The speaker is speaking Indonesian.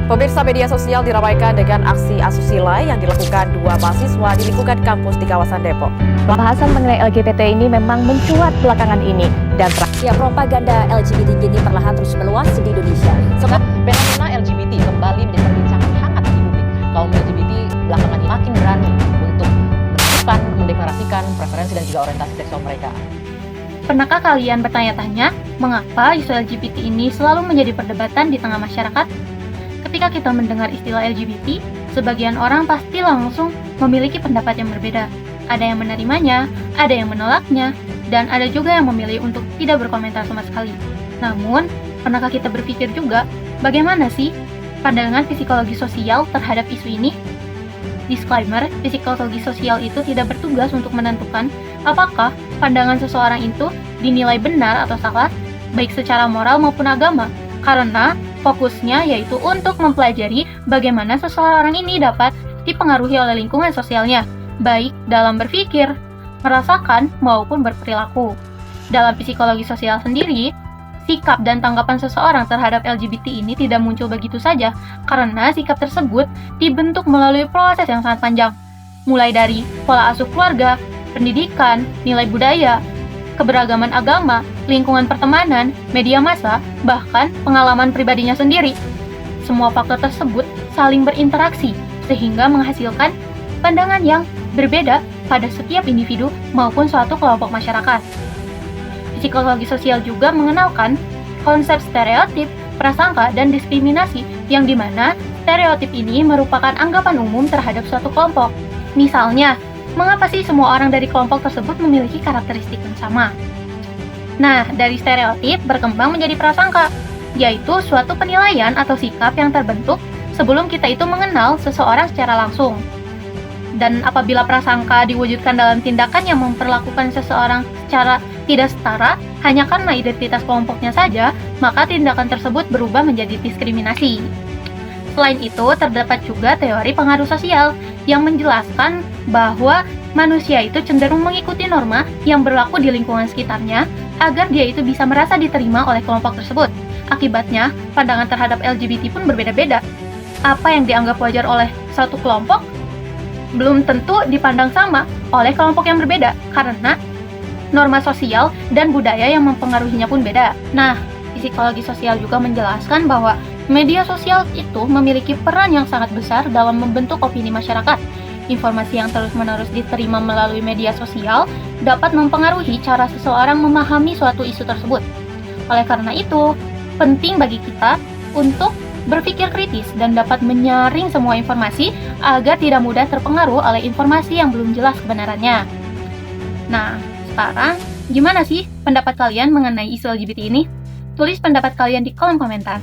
Pemirsa, media sosial diramaikan dengan aksi asusila yang dilakukan dua mahasiswa di lingkungan kampus di kawasan Depok. Pembahasan mengenai LGBT ini memang mencuat belakangan ini dan propaganda LGBT kini perlahan terus meluas di Indonesia. Fenomena LGBT kembali menjadi perbincangan hangat di publik. Kaum LGBT belakangan ini makin berani untuk menentukan, mendeklarasikan preferensi dan juga orientasi seksual mereka. Pernahkah kalian bertanya-tanya mengapa isu LGBT ini selalu menjadi perdebatan di tengah masyarakat? Ketika kita mendengar istilah LGBT, sebagian orang pasti langsung memiliki pendapat yang berbeda. Ada yang menerimanya, ada yang menolaknya, dan ada juga yang memilih untuk tidak berkomentar sama sekali. Namun, pernahkah kita berpikir juga, bagaimana sih pandangan psikologi sosial terhadap isu ini? Disclaimer, psikologi sosial itu tidak bertugas untuk menentukan apakah pandangan seseorang itu dinilai benar atau salah, baik secara moral maupun agama, karena fokusnya yaitu untuk mempelajari bagaimana seseorang ini dapat dipengaruhi oleh lingkungan sosialnya, baik dalam berpikir, merasakan, maupun berperilaku. Dalam psikologi sosial sendiri, sikap dan tanggapan seseorang terhadap LGBT ini tidak muncul begitu saja, karena sikap tersebut dibentuk melalui proses yang sangat panjang, mulai dari pola asuh keluarga, pendidikan, nilai budaya, keberagaman agama, lingkungan pertemanan, media massa, bahkan pengalaman pribadinya sendiri. Semua faktor tersebut saling berinteraksi, sehingga menghasilkan pandangan yang berbeda pada setiap individu maupun suatu kelompok masyarakat. Psikologi sosial juga mengenalkan konsep stereotip, prasangka, dan diskriminasi, yang dimana stereotip ini merupakan anggapan umum terhadap suatu kelompok. Misalnya, mengapa sih semua orang dari kelompok tersebut memiliki karakteristik yang sama? Nah, dari stereotip berkembang menjadi prasangka, yaitu suatu penilaian atau sikap yang terbentuk sebelum kita itu mengenal seseorang secara langsung. Dan apabila prasangka diwujudkan dalam tindakan yang memperlakukan seseorang secara tidak setara hanya karena identitas kelompoknya saja, maka tindakan tersebut berubah menjadi diskriminasi. Selain itu, terdapat juga teori pengaruh sosial yang menjelaskan bahwa manusia itu cenderung mengikuti norma yang berlaku di lingkungan sekitarnya agar dia itu bisa merasa diterima oleh kelompok tersebut. Akibatnya, pandangan terhadap LGBT pun berbeda-beda. Apa yang dianggap wajar oleh satu kelompok belum tentu dipandang sama oleh kelompok yang berbeda, karena norma sosial dan budaya yang mempengaruhinya pun beda. Nah, psikologi sosial juga menjelaskan bahwa media sosial itu memiliki peran yang sangat besar dalam membentuk opini masyarakat. Informasi yang terus-menerus diterima melalui media sosial dapat mempengaruhi cara seseorang memahami suatu isu tersebut. Oleh karena itu, penting bagi kita untuk berpikir kritis dan dapat menyaring semua informasi agar tidak mudah terpengaruh oleh informasi yang belum jelas kebenarannya. Nah, sekarang gimana sih pendapat kalian mengenai isu LGBT ini? Tulis pendapat kalian di kolom komentar.